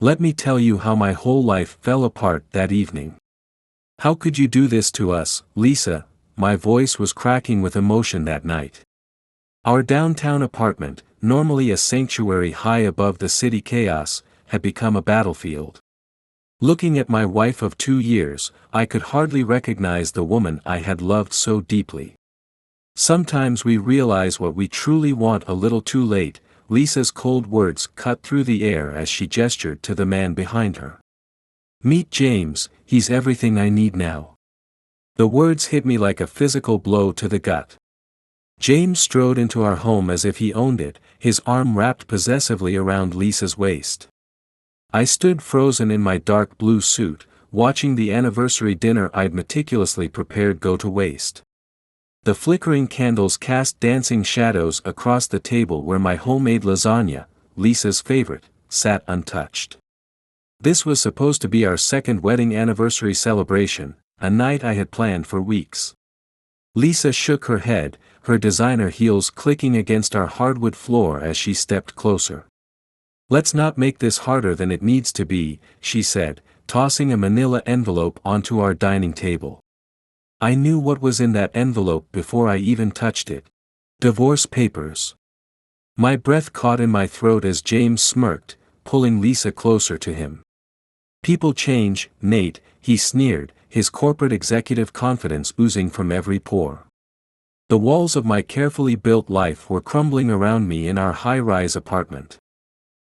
Let me tell you how my whole life fell apart that evening. How could you do this to us, Lisa? My voice was cracking with emotion that night. Our downtown apartment, normally a sanctuary high above the city chaos, had become a battlefield. Looking at my wife of 2 years, I could hardly recognize the woman I had loved so deeply. Sometimes we realize what we truly want a little too late. Lisa's cold words cut through the air as she gestured to the man behind her. Meet James, he's everything I need now. The words hit me like a physical blow to the gut. James strode into our home as if he owned it, his arm wrapped possessively around Lisa's waist. I stood frozen in my dark blue suit, watching the anniversary dinner I'd meticulously prepared go to waste. The flickering candles cast dancing shadows across the table where my homemade lasagna, Lisa's favorite, sat untouched. This was supposed to be our second wedding anniversary celebration, a night I had planned for weeks. Lisa shook her head, her designer heels clicking against our hardwood floor as she stepped closer. Let's not make this harder than it needs to be, she said, tossing a manila envelope onto our dining table. I knew what was in that envelope before I even touched it. Divorce papers. My breath caught in my throat as James smirked, pulling Lisa closer to him. People change, Nate, he sneered, his corporate executive confidence oozing from every pore. The walls of my carefully built life were crumbling around me in our high-rise apartment.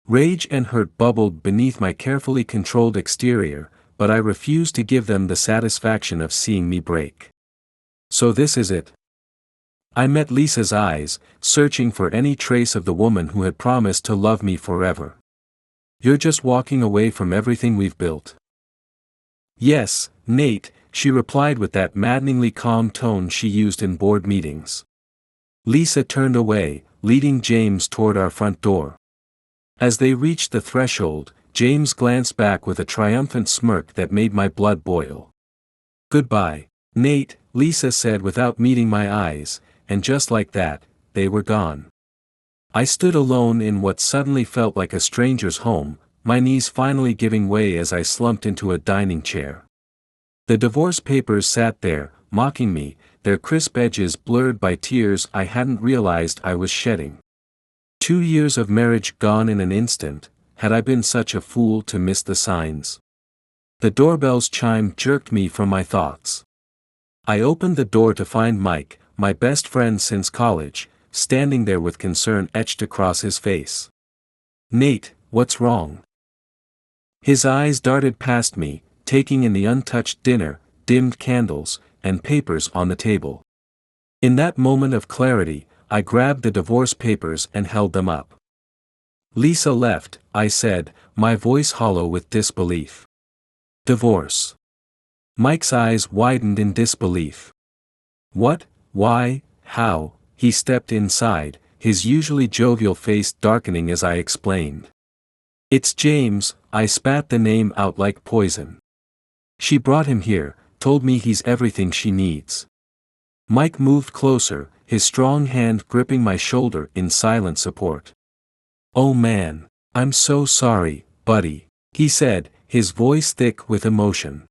Rage and hurt bubbled beneath my carefully controlled exterior, but I refused to give them the satisfaction of seeing me break. So this is it. I met Lisa's eyes, searching for any trace of the woman who had promised to love me forever. You're just walking away from everything we've built. Yes, Nate, she replied with that maddeningly calm tone she used in board meetings. Lisa turned away, leading James toward our front door. As they reached the threshold, James glanced back with a triumphant smirk that made my blood boil. Goodbye, Nate, Lisa said without meeting my eyes, and just like that, they were gone. I stood alone in what suddenly felt like a stranger's home, my knees finally giving way as I slumped into a dining chair. The divorce papers sat there, mocking me, their crisp edges blurred by tears I hadn't realized I was shedding. 2 years of marriage gone in an instant. Had I been such a fool to miss the signs? The doorbell's chime jerked me from my thoughts. I opened the door to find Mike, my best friend since college, standing there with concern etched across his face. Nate, what's wrong? His eyes darted past me, taking in the untouched dinner, dimmed candles, and papers on the table. In that moment of clarity, I grabbed the divorce papers and held them up. Lisa left, I said, my voice hollow with disbelief. Divorce. Mike's eyes widened in disbelief. What, why, how? He stepped inside, his usually jovial face darkening as I explained. It's James, I spat the name out like poison. She brought him here, told me he's everything she needs. Mike moved closer, his strong hand gripping my shoulder in silent support. Oh man, I'm so sorry, buddy, he said, his voice thick with emotion.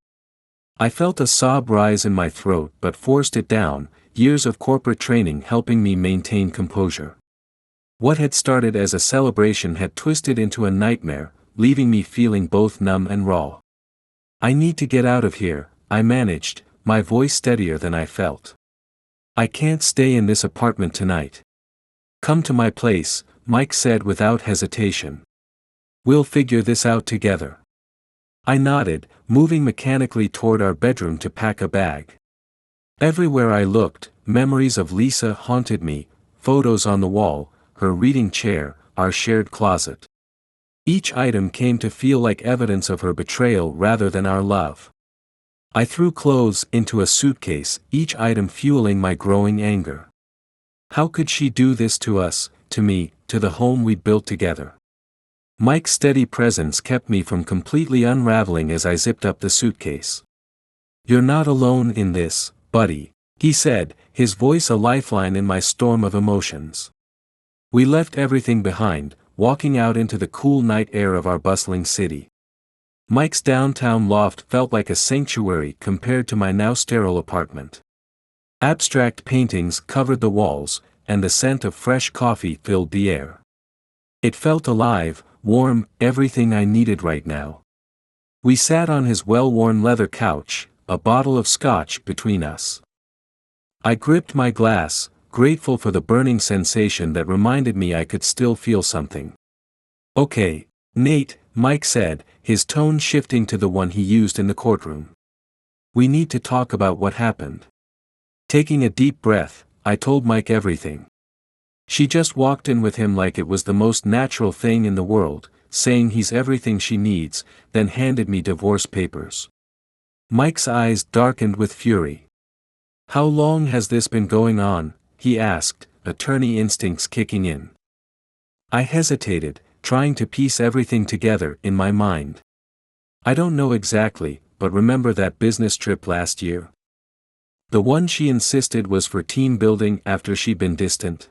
I felt a sob rise in my throat but forced it down, years of corporate training helping me maintain composure. What had started as a celebration had twisted into a nightmare, leaving me feeling both numb and raw. I need to get out of here, I managed, my voice steadier than I felt. I can't stay in this apartment tonight. Come to my place, Mike said without hesitation. We'll figure this out together. I nodded, moving mechanically toward our bedroom to pack a bag. Everywhere I looked, memories of Lisa haunted me, photos on the wall, her reading chair, our shared closet. Each item came to feel like evidence of her betrayal rather than our love. I threw clothes into a suitcase, each item fueling my growing anger. How could she do this to us, to me, to the home we built together? Mike's steady presence kept me from completely unraveling as I zipped up the suitcase. You're not alone in this, buddy, he said, his voice a lifeline in my storm of emotions. We left everything behind, walking out into the cool night air of our bustling city. Mike's downtown loft felt like a sanctuary compared to my now sterile apartment. Abstract paintings covered the walls, and the scent of fresh coffee filled the air. It felt alive, warm, everything I needed right now. We sat on his well-worn leather couch, a bottle of scotch between us. I gripped my glass, grateful for the burning sensation that reminded me I could still feel something. "Okay, Nate," Mike said, his tone shifting to the one he used in the courtroom. "We need to talk about what happened." Taking a deep breath, I told Mike everything. She just walked in with him like it was the most natural thing in the world, saying he's everything she needs, then handed me divorce papers. Mike's eyes darkened with fury. "How long has this been going on?" he asked, attorney instincts kicking in. I hesitated, trying to piece everything together in my mind. "I don't know exactly, but remember that business trip last year? The one she insisted was for team building after she'd been distant?"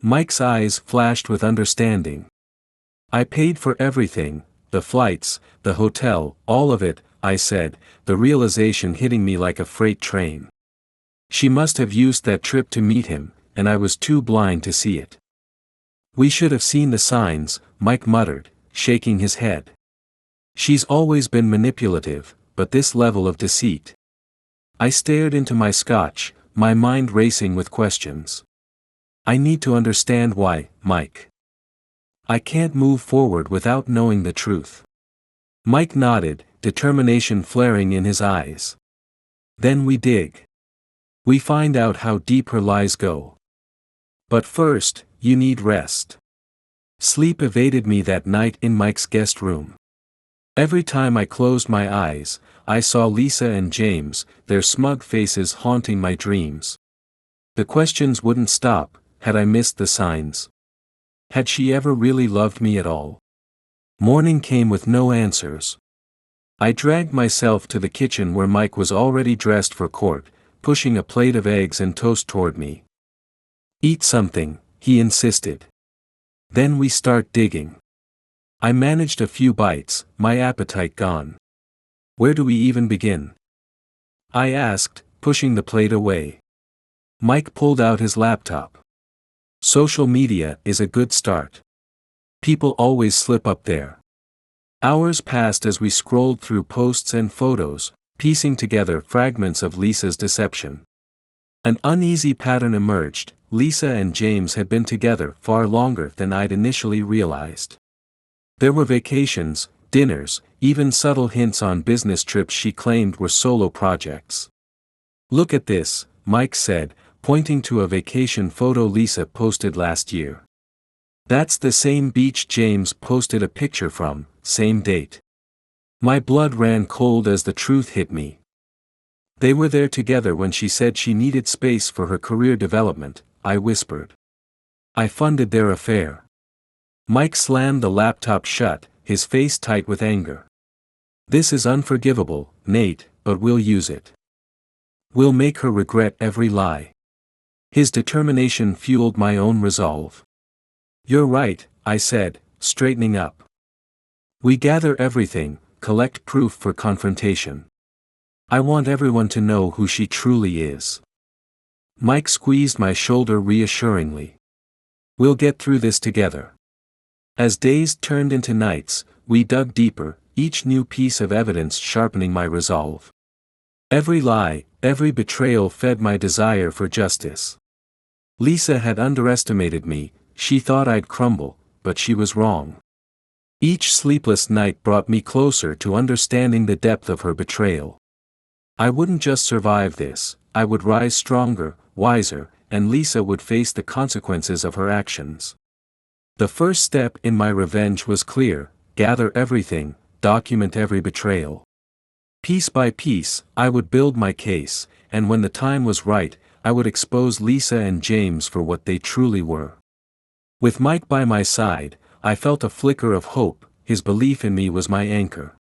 Mike's eyes flashed with understanding. "I paid for everything, the flights, the hotel, all of it," I said, the realization hitting me like a freight train. She must have used that trip to meet him, and I was too blind to see it. "We should have seen the signs," Mike muttered, shaking his head. "She's always been manipulative, but this level of deceit." I stared into my scotch, my mind racing with questions. "I need to understand why, Mike. I can't move forward without knowing the truth." Mike nodded, determination flaring in his eyes. "Then we dig. We find out how deep her lies go. But first, you need rest." Sleep evaded me that night in Mike's guest room. Every time I closed my eyes, I saw Lisa and James, their smug faces haunting my dreams. The questions wouldn't stop. Had I missed the signs? Had she ever really loved me at all? Morning came with no answers. I dragged myself to the kitchen where Mike was already dressed for court, pushing a plate of eggs and toast toward me. "Eat something," he insisted. "Then we start digging." I managed a few bites, my appetite gone. "Where do we even begin?" I asked, pushing the plate away. Mike pulled out his laptop. "Social media is a good start. People always slip up there." Hours passed as we scrolled through posts and photos, piecing together fragments of Lisa's deception. An uneasy pattern emerged. Lisa and James had been together far longer than I'd initially realized. There were vacations, dinners, even subtle hints on business trips she claimed were solo projects. "Look at this," Mike said, pointing to a vacation photo Lisa posted last year. "That's the same beach James posted a picture from, same date." My blood ran cold as the truth hit me. "They were there together when she said she needed space for her career development," I whispered. "I funded their affair." Mike slammed the laptop shut, his face tight with anger. "This is unforgivable, Nate, but we'll use it. We'll make her regret every lie." His determination fueled my own resolve. "You're right," I said, straightening up. "We gather everything, collect proof for confrontation. I want everyone to know who she truly is." Mike squeezed my shoulder reassuringly. "We'll get through this together." As days turned into nights, we dug deeper, each new piece of evidence sharpening my resolve. Every lie, every betrayal fed my desire for justice. Lisa had underestimated me. She thought I'd crumble, but she was wrong. Each sleepless night brought me closer to understanding the depth of her betrayal. I wouldn't just survive this, I would rise stronger, wiser, and Lisa would face the consequences of her actions. The first step in my revenge was clear: gather everything, document every betrayal. Piece by piece, I would build my case, and when the time was right, I would expose Lisa and James for what they truly were. With Mike by my side, I felt a flicker of hope. His belief in me was my anchor.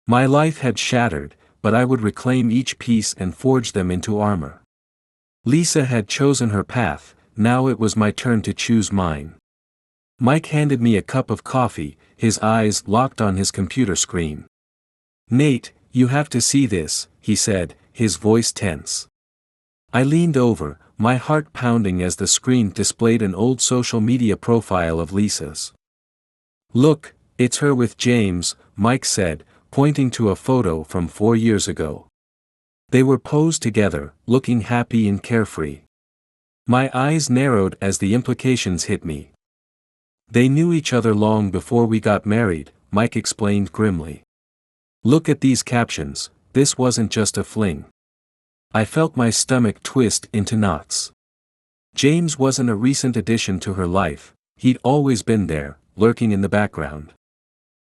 My life had shattered, but I would reclaim each piece and forge them into armor. Lisa had chosen her path, now it was my turn to choose mine. Mike handed me a cup of coffee, his eyes locked on his computer screen. "Nate, you have to see this," he said, his voice tense. I leaned over, my heart pounding as the screen displayed an old social media profile of Lisa's. "Look, it's her with James," Mike said, pointing to a photo from 4 years ago. They were posed together, looking happy and carefree. My eyes narrowed as the implications hit me. "They knew each other long before we got married," Mike explained grimly. "Look at these captions, this wasn't just a fling." I felt my stomach twist into knots. James wasn't a recent addition to her life, he'd always been there, lurking in the background.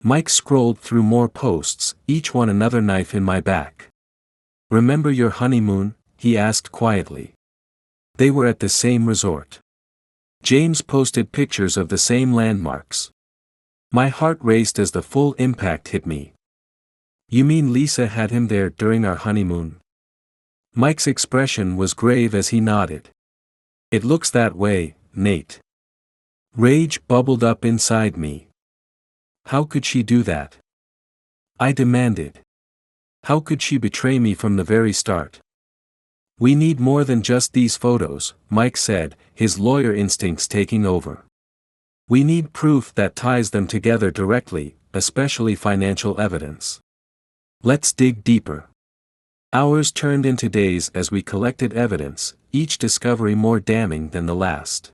Mike scrolled through more posts, each one another knife in my back. "Remember your honeymoon?" he asked quietly. They were at the same resort. James posted pictures of the same landmarks. My heart raced as the full impact hit me. "You mean Lisa had him there during our honeymoon?" Mike's expression was grave as he nodded. "It looks that way, Nate." Rage bubbled up inside me. How could she do that? I demanded. How could she betray me from the very start? "We need more than just these photos," Mike said, his lawyer instincts taking over. "We need proof that ties them together directly, especially financial evidence. Let's dig deeper." Hours turned into days as we collected evidence, each discovery more damning than the last.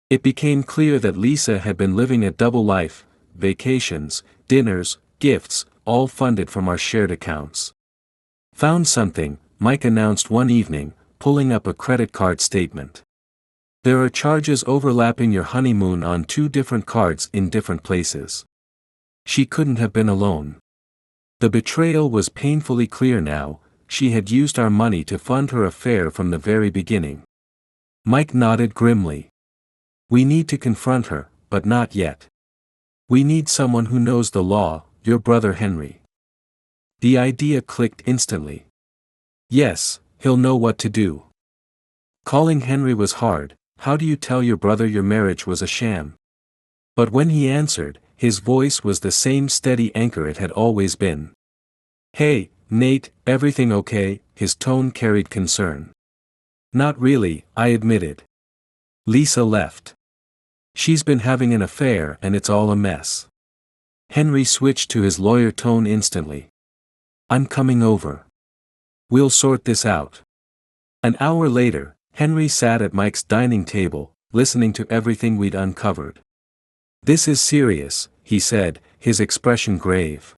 It became clear that Lisa had been living a double life, vacations, dinners, gifts, all funded from our shared accounts. "Found something," Mike announced one evening, pulling up a credit card statement. "There are charges overlapping your honeymoon on 2 different cards in different places." She couldn't have been alone. The betrayal was painfully clear now, she had used our money to fund her affair from the very beginning. Mike nodded grimly. "We need to confront her, but not yet. We need someone who knows the law, your brother Henry." The idea clicked instantly. "Yes, he'll know what to do." Calling Henry was hard. "How do you tell your brother your marriage was a sham?" But when he answered, his voice was the same steady anchor it had always been. "Hey, Nate, everything okay?" His tone carried concern. "Not really," I admitted. "Lisa left. She's been having an affair and it's all a mess." Henry switched to his lawyer tone instantly. "I'm coming over. We'll sort this out." An hour later, Henry sat at Mike's dining table, listening to everything we'd uncovered. "This is serious," he said, his expression grave.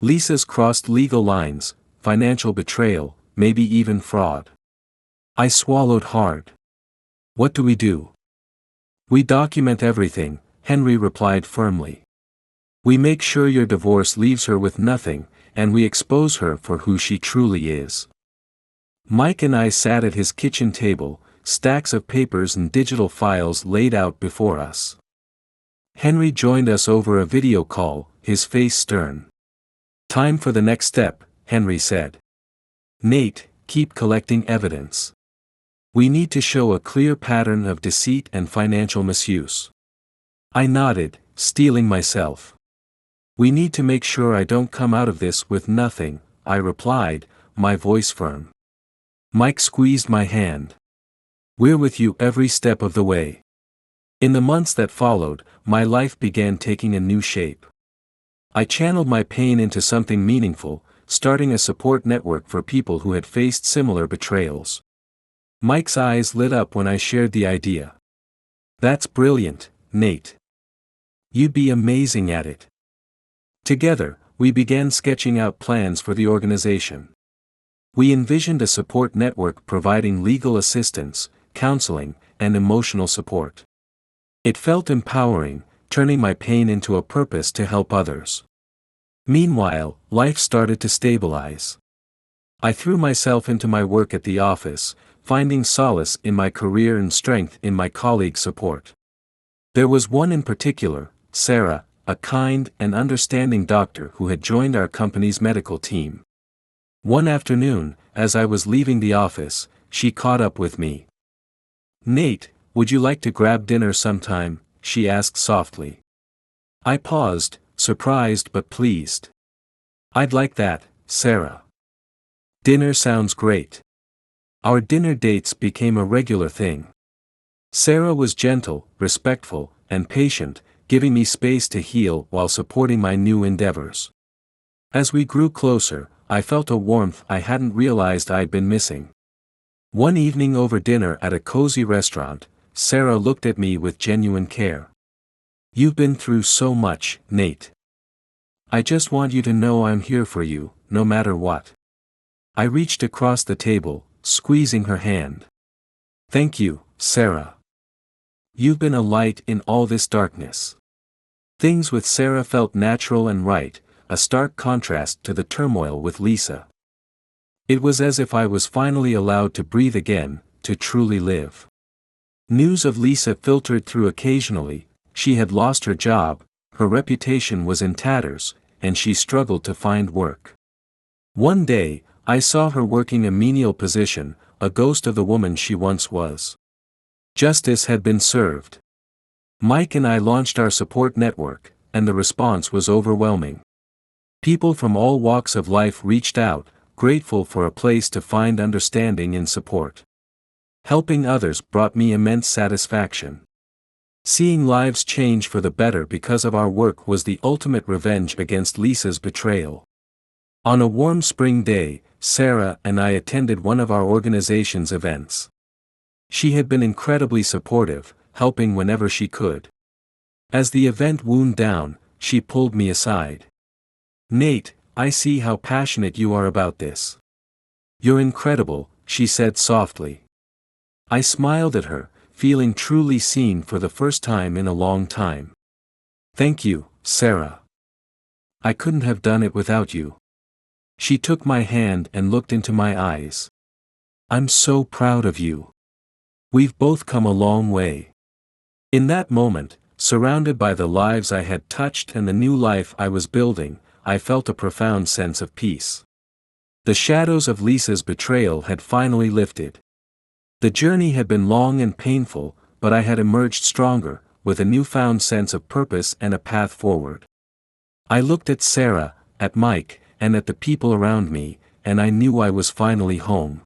"Lisa's crossed legal lines, financial betrayal, maybe even fraud." I swallowed hard. "What do we do?" "We document everything," Henry replied firmly. "We make sure your divorce leaves her with nothing, and we expose her for who she truly is." Mike and I sat at his kitchen table, stacks of papers and digital files laid out before us. Henry joined us over a video call, his face stern. "Time for the next step," Henry said. "Nate, keep collecting evidence. We need to show a clear pattern of deceit and financial misuse." I nodded, steeling myself. "We need to make sure I don't come out of this with nothing," I replied, my voice firm. Mike squeezed my hand. "We're with you every step of the way." In the months that followed, my life began taking a new shape. I channeled my pain into something meaningful, starting a support network for people who had faced similar betrayals. Mike's eyes lit up when I shared the idea. "That's brilliant, Nate. You'd be amazing at it." Together, we began sketching out plans for the organization. We envisioned a support network providing legal assistance, counseling, and emotional support. It felt empowering, turning my pain into a purpose to help others. Meanwhile, life started to stabilize. I threw myself into my work at the office, finding solace in my career and strength in my colleagues' support. There was one in particular, Sarah, a kind and understanding doctor who had joined our company's medical team. One afternoon, as I was leaving the office, she caught up with me. "Nate, would you like to grab dinner sometime?" she asked softly. I paused, surprised but pleased. I'd like that, Sarah. Dinner sounds great. Our dinner dates became a regular thing. Sarah was gentle, respectful, and patient, giving me space to heal while supporting my new endeavors. As we grew closer, I felt a warmth I hadn't realized I'd been missing. One evening over dinner at a cozy restaurant, Sarah looked at me with genuine care. You've been through so much, Nate. I just want you to know I'm here for you, no matter what. I reached across the table, squeezing her hand. Thank you, Sarah. You've been a light in all this darkness. Things with Sarah felt natural and right, a stark contrast to the turmoil with Lisa. It was as if I was finally allowed to breathe again, to truly live. News of Lisa filtered through occasionally. She had lost her job, her reputation was in tatters, and she struggled to find work. One day, I saw her working a menial position, a ghost of the woman she once was. Justice had been served. Mike and I launched our support network, and the response was overwhelming. People from all walks of life reached out, grateful for a place to find understanding and support. Helping others brought me immense satisfaction. Seeing lives change for the better because of our work was the ultimate revenge against Lisa's betrayal. On a warm spring day, Sarah and I attended one of our organization's events. She had been incredibly supportive, helping whenever she could. As the event wound down, she pulled me aside. Nate, I see how passionate you are about this. You're incredible, she said softly. I smiled at her, feeling truly seen for the first time in a long time. Thank you, Sarah. I couldn't have done it without you. She took my hand and looked into my eyes. I'm so proud of you. We've both come a long way. In that moment, surrounded by the lives I had touched and the new life I was building, I felt a profound sense of peace. The shadows of Lisa's betrayal had finally lifted. The journey had been long and painful, but I had emerged stronger, with a newfound sense of purpose and a path forward. I looked at Sarah, at Mike, and at the people around me, and I knew I was finally home.